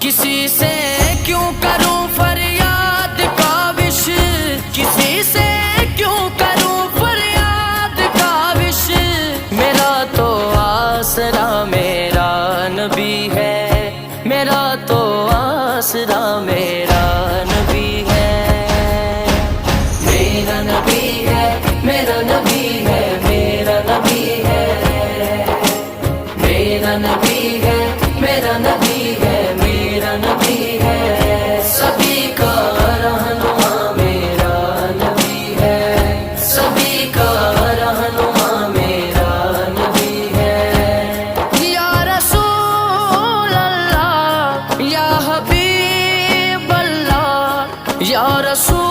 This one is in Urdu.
کسی سے کیوں کروں فریاد کاوش، کسی سے کیوں کروں فریاد کاوش، میرا تو آسرا میرا نبی ہے، میرا تو آسرا میرا نبی ہے، میرا نبی ہے، میرا نبی ہے، میرا نبی ہے، میرا نبی ہے، میرا نبی ہے، میرا نبی ہے، سبھی کا رہنما میرا نبی ہے، سبھی کا رہنما میرا نبی ہے، یا رسول اللہ یا حبیب اللہ، یا رسول